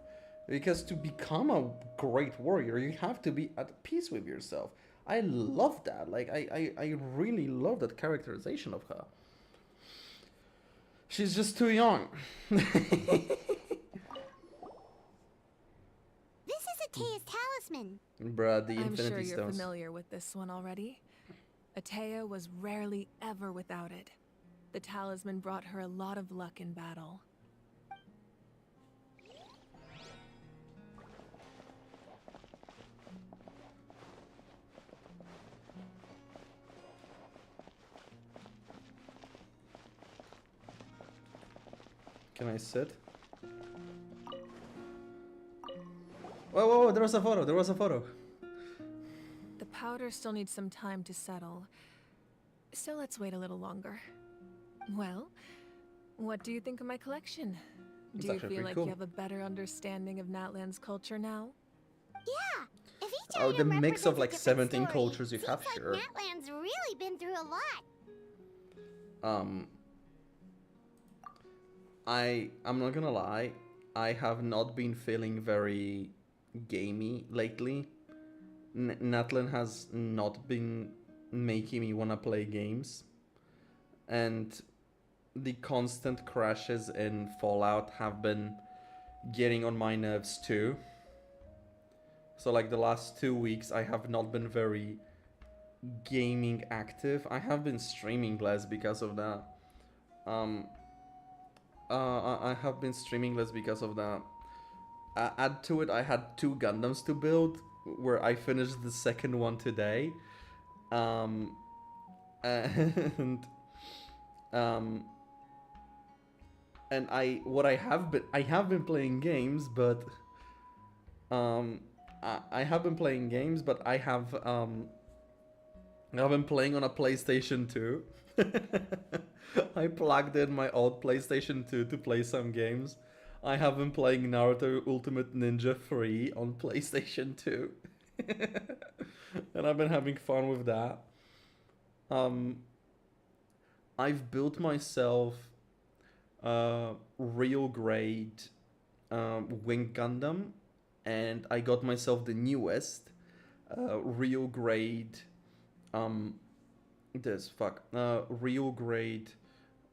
Because to become a great warrior, you have to be at peace with yourself. I love that. Like, I really love that characterization of her. She's just too young. This is Atea's talisman. Bruh, the I'm Infinity sure you're Stones. familiar with this one already. Atea was rarely ever without it. The talisman brought her a lot of luck in battle. Can I sit? Whoa, whoa, whoa, there was a photo, there was a photo. The powder still needs some time to settle, so let's wait a little longer. Well, what do you think of my collection? It's Do you actually feel pretty like cool. you have a better understanding of Natlan's culture now? Yeah, if each Oh, the item mix of represents a like different 17 story, cultures you seems have, like sure. Natlan's really been through a lot. I'm not gonna lie, I have not been feeling very gamey lately. Natlan has not been making me wanna play games. And the constant crashes in Fallout have been getting on my nerves too. So like the last 2 weeks I have not been very gaming active. I have been streaming less because of that. I have been streaming less because of that. Add to it, I had 2 Gundams to build, where I finished the second one today. And I have been playing games, but I have been playing games, but I've been playing on a PlayStation 2. I plugged in my old PlayStation 2 to play some games. I have been playing Naruto Ultimate Ninja 3 on PlayStation 2. And I've been having fun with that. I've built myself a real grade Wing Gundam, and I got myself the newest real grade real grade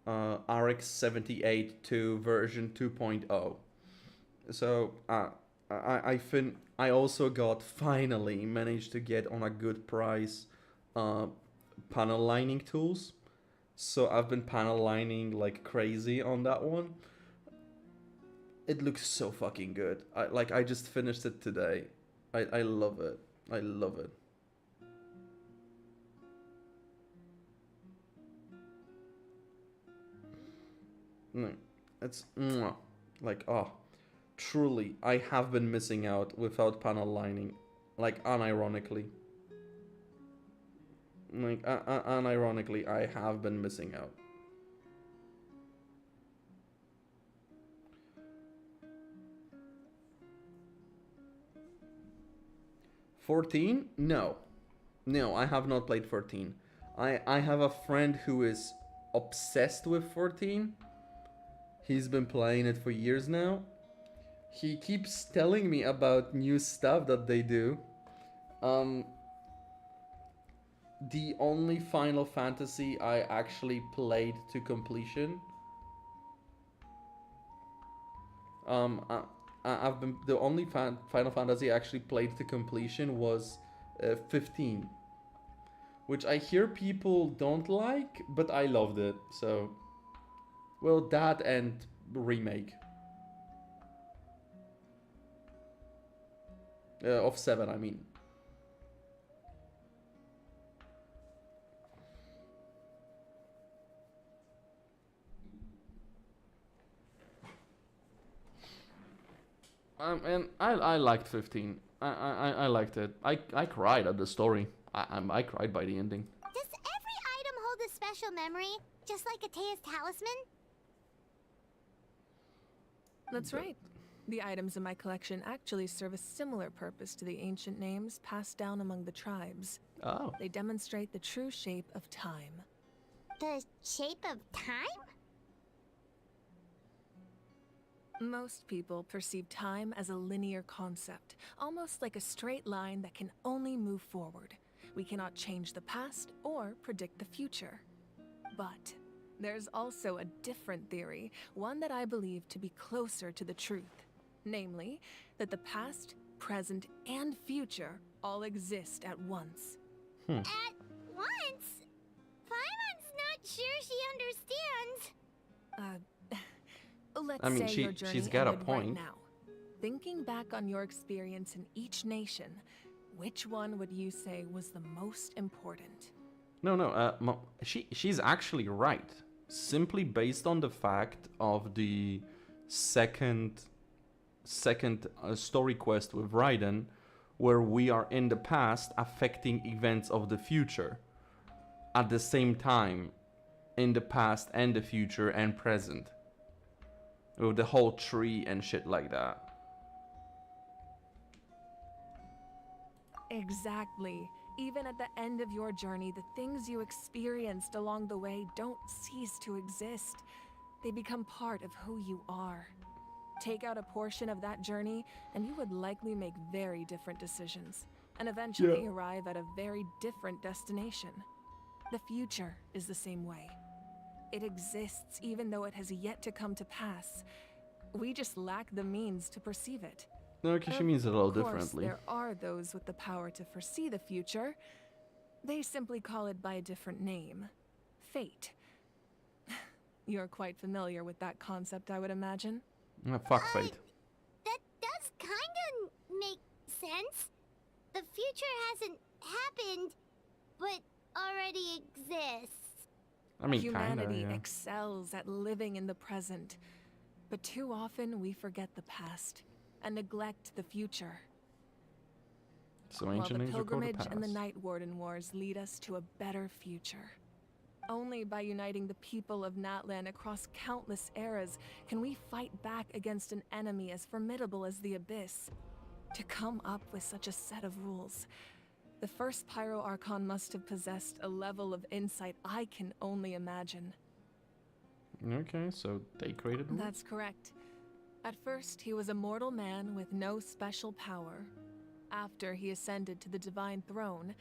RX-78 to version 2.0. So I also finally managed to get on a good price panel lining tools. So I've been panel lining like crazy on that one. It looks so fucking good. I just finished it today. I love it. I love it. It's like, oh, truly, I have been missing out without panel lining, like unironically. Like unironically, I have been missing out. $14? No. No, I have not played 14. I have a friend who is obsessed with 14. He's been playing it for years now. He keeps telling me about new stuff that they do. The only Final Fantasy I actually played to completion. I've been the only Final Fantasy I actually played to completion was 15, which I hear people don't like, but I loved it. So, well, that and remake of 7, I mean. And I liked 15. I liked it. I cried at the story. I cried by the ending. Does every item hold a special memory, just like Atea's talisman? That's right. The items in my collection actually serve a similar purpose to the ancient names passed down among the tribes. Oh. They demonstrate the true shape of time. The shape of time? Most people perceive time as a linear concept, almost like a straight line that can only move forward. We cannot change the past or predict the future. But there's also a different theory, one that I believe to be closer to the truth. Namely, that the past, present, and future all exist at once. At once? Paimon's not sure she understands. Let's I mean, say your journey she's got a ended point. right now. Thinking back on your experience in each nation, which one would you say was the most important? No. She's actually right. Simply based on the fact of the second story quest with Raiden, where we are in the past affecting events of the future at the same time, in the past and the future and present, with the whole tree and shit like that. Exactly. Even at the end of your journey, the things you experienced along the way don't cease to exist. They become part of who you are. Take out a portion of that journey, and you would likely make very different decisions, and eventually arrive at a very different destination. The future is the same way. It exists even though it has yet to come to pass. We just lack the means to perceive it. No, because she means it a little Of course, differently. there are those with the power to foresee the future. They simply call it by a different name. Fate. You're quite familiar with that concept, I would imagine. Fuck fate. That does kinda make sense. The future hasn't happened, but already exists. I mean, Humanity kinda, yeah. excels at living in the present, but too often we forget the past and neglect the future. So While ancient the names are called the pilgrimage and the past. Night Warden Wars lead us to a better future. Only by uniting the people of Natlan across countless eras can we fight back against an enemy as formidable as the Abyss. To come up with such a set of rules, the first Pyro Archon must have possessed a level of insight I can only imagine. Okay, so they created rules? That's correct. At first, he was a mortal man with no special power. After he ascended to the divine throne,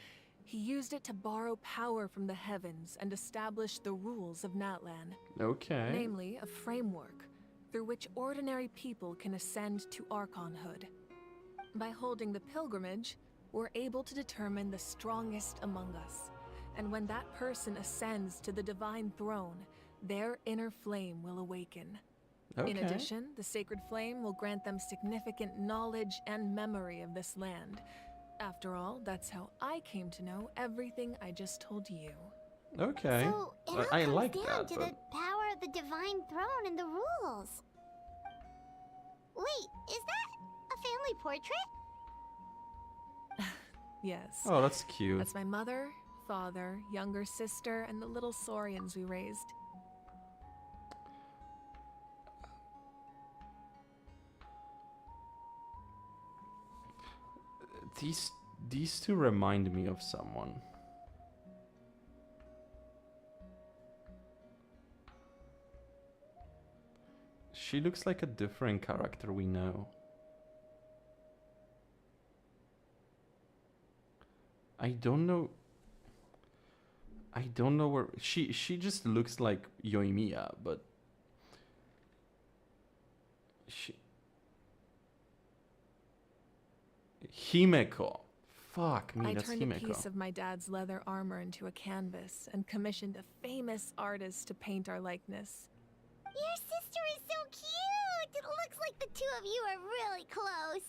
he used it to borrow power from the heavens and establish the rules of Natlan. Okay. Namely, a framework through which ordinary people can ascend to Archonhood. By holding the pilgrimage, we're able to determine the strongest among us. And when that person ascends to the divine throne, their inner flame will awaken. Okay. In addition, the sacred flame will grant them significant knowledge and memory of this land. After all, that's how I came to know everything I just told you. Okay. So it all I comes like down that, to but the power of the divine throne and the rules. Wait, is that a family portrait? Yes. oh, that's cute. That's my mother, father, younger sister, and the little Saurians we raised. These two remind me of someone. She looks like a different character we know. I don't know where she just looks like Yoimiya, but she Himeko. Fuck me, I that's turned a Himeko. piece of my dad's leather armor into a canvas and commissioned a famous artist to paint our likeness. Your sister is so cute! It looks like the two of you are really close.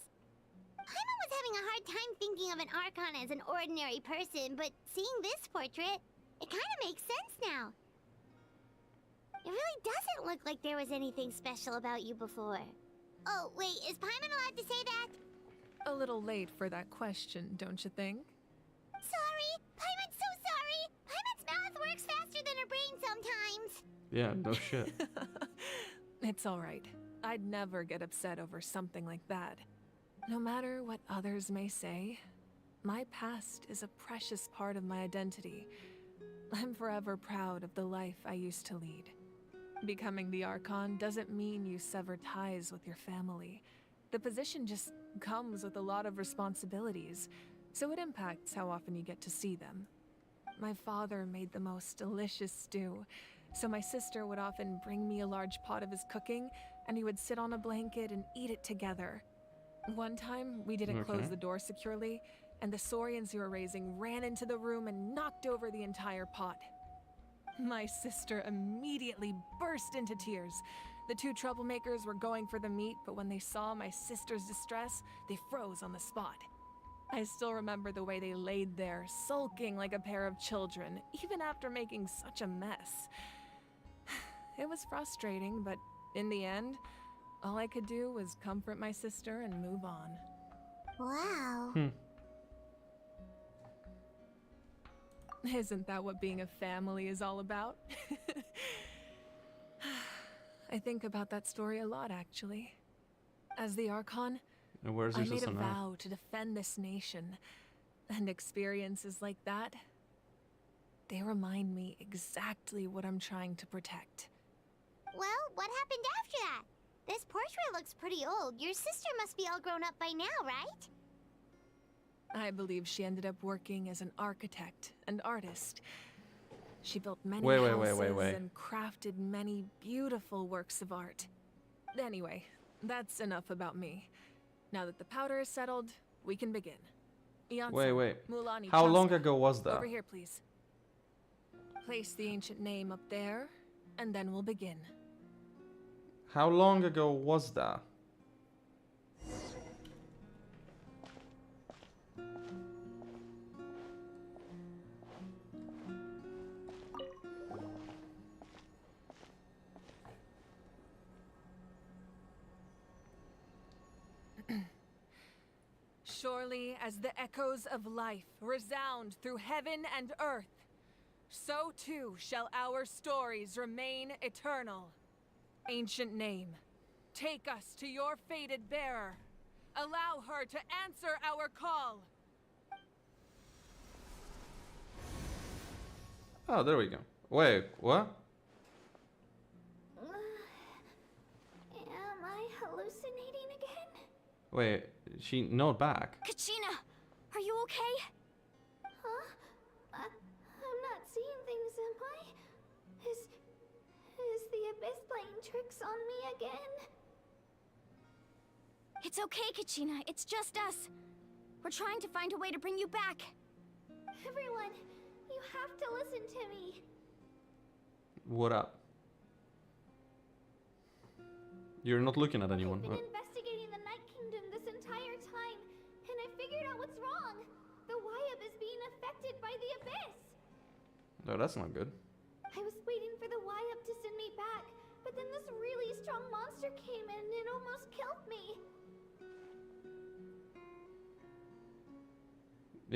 Paimon was having a hard time thinking of an archon as an ordinary person, but seeing this portrait, it kind of makes sense now. It really doesn't look like there was anything special about you before. Oh, wait, is Paimon allowed to say that? A little late for that question, don't you think? Sorry! Paimon's so sorry! Paimon's mouth works faster than her brain sometimes! Yeah, no shit. It's all right. I'd never get upset over something like that. No matter what others may say, my past is a precious part of my identity. I'm forever proud of the life I used to lead. Becoming the Archon doesn't mean you sever ties with your family. The position just comes with a lot of responsibilities, so it impacts how often you get to see them. My father made the most delicious stew, so my sister would often bring me a large pot of his cooking, and we would sit on a blanket and eat it together. One time, we didn't close the door securely, and the Saurians you were raising ran into the room and knocked over the entire pot. My sister immediately burst into tears. The two troublemakers were going for the meat, but when they saw my sister's distress, they froze on the spot. I still remember the way they laid there, sulking like a pair of children, even after making such a mess. It was frustrating, but in the end, all I could do was comfort my sister and move on. Wow. Isn't that what being a family is all about? I think about that story a lot, actually. As the Archon, And where's I your made a sister now? vow to defend this nation. And experiences like that, they remind me exactly what I'm trying to protect. Well, what happened after that? This portrait looks pretty old. Your sister must be all grown up by now, right? I believe she ended up working as an architect and artist. She built many Wait. houses and crafted many beautiful works of art. Anyway, that's enough about me. Now that the powder is settled, we can begin. Iansa, Wait. Mulani, How long Chasta, ago was that? over here, please. Place the ancient name up there, and then we'll begin. How long ago was that? Surely as the echoes of life resound through heaven and earth, so too shall our stories remain eternal. Ancient name, take us to your fated bearer. Allow her to answer our call. Oh, there we go. Wait, what? Am I hallucinating again? Wait, she not back. Kachina, are you okay? Huh? I'm not seeing things, am I? Is the Abyss playing tricks on me again? It's okay, Kachina. It's just us. We're trying to find a way to bring you back. Everyone, you have to listen to me. What up? You're not looking at I've anyone. been investigating the Night Kingdom this entire time, and I figured out what's wrong. The Wyab is being affected by the Abyss. No, that's not good. I was waiting for the Wyab to send me back, but then this really strong monster came in and it almost killed me.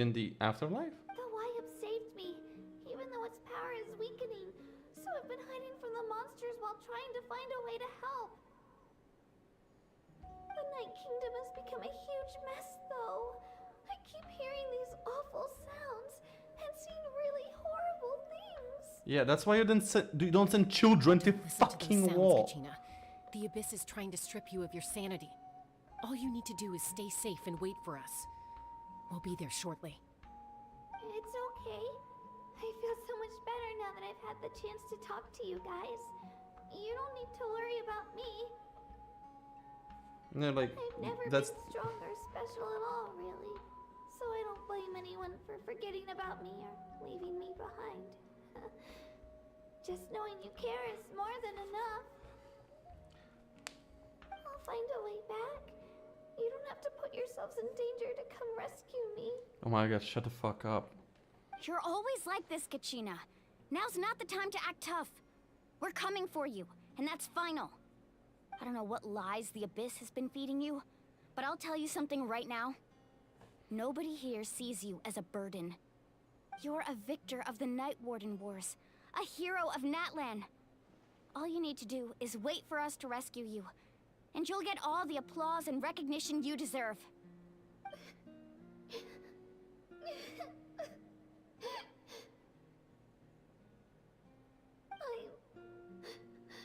In the afterlife? The Wyab saved me, even though its power is weakening. So I've been hiding from the monsters while trying to find a way to help. The Night Kingdom has become a huge mess, though. I keep hearing these awful sounds and seeing really horrible things. Yeah, that's why you don't send children to Listen to those fucking sounds, war. Kachina. The Abyss is trying to strip you of your sanity. All you need to do is stay safe and wait for us. We'll be there shortly. It's okay. I feel so much better now that I've had the chance to talk to you guys. You don't need to worry about me. No, like, I've never that's... been strong or special at all, really. So I don't blame anyone for forgetting about me or leaving me behind. Just knowing you care is more than enough. I'll find a way back. You don't have to put yourselves in danger to come rescue me. Oh my god, shut the fuck up. You're always like this, Kachina. Now's not the time to act tough. We're coming for you, and that's final. I don't know what lies the Abyss has been feeding you, but I'll tell you something right now. Nobody here sees you as a burden. You're a victor of the Night Warden Wars, a hero of Natlan. All you need to do is wait for us to rescue you, and you'll get all the applause and recognition you deserve.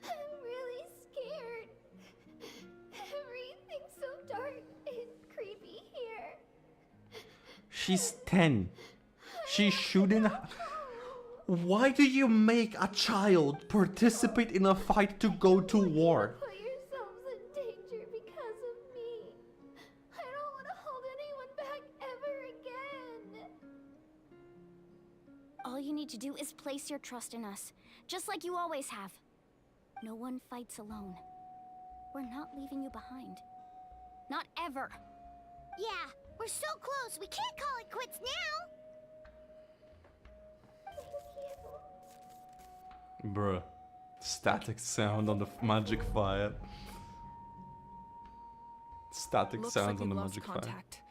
I'm really scared. Everything's so dark and creepy here. She's 10. She shouldn't... Why do you make a child participate in a fight to go to war? Put yourselves in danger because of me. I don't want to hold anyone back ever again. All you need to do is place your trust in us, just like you always have. No one fights alone. We're not leaving you behind. Not ever. Yeah, we're so close. We can't call it quits now. Thank you. Bruh. Static sound on the magic fire. Static Looks sound like on we've the lost magic fire. contact.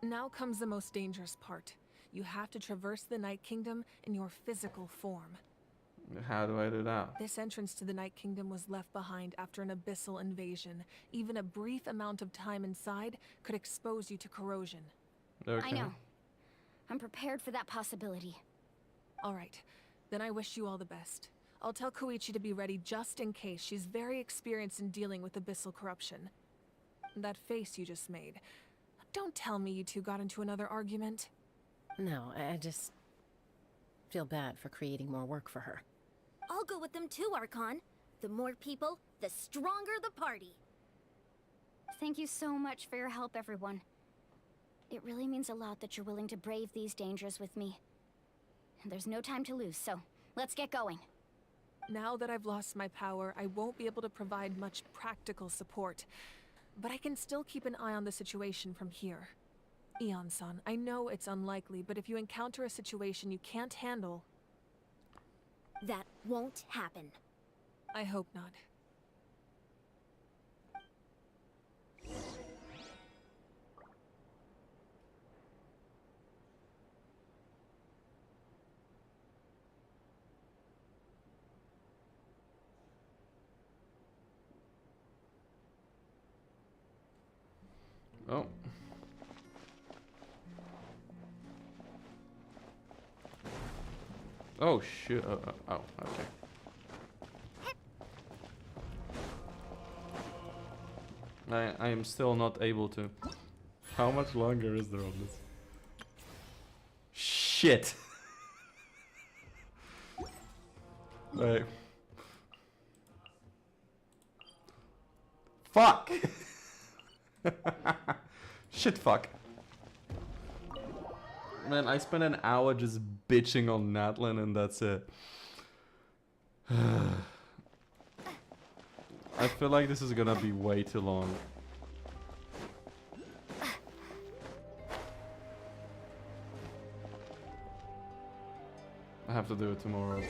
Now comes the most dangerous part. You have to traverse the Night Kingdom in your physical form. How do I do that? This entrance to the Night Kingdom was left behind after an abyssal invasion. Even a brief amount of time inside could expose you to corrosion. Okay. I know. I'm prepared for that possibility. All right, then I wish you all the best. I'll tell Koichi to be ready just in case. She's very experienced in dealing with abyssal corruption. That face you just made. Don't tell me you two got into another argument. No, I just feel bad for creating more work for her. I'll go with them too, Archon. The more people, the stronger the party. Thank you so much for your help, everyone. It really means a lot that you're willing to brave these dangers with me. And there's no time to lose, so let's get going. Now that I've lost my power, I won't be able to provide much practical support. But I can still keep an eye on the situation from here. Eon-san, I know it's unlikely, but if you encounter a situation you can't handle... That won't happen. I hope not. Oh. Oh shit. Oh, okay. I am still not able to. How much longer is there on this? Shit. Right. Fuck. Shit fuck. Man, I spent an hour just bitching on Natlan and that's it. I feel like this is gonna be way too long. I have to do it tomorrow.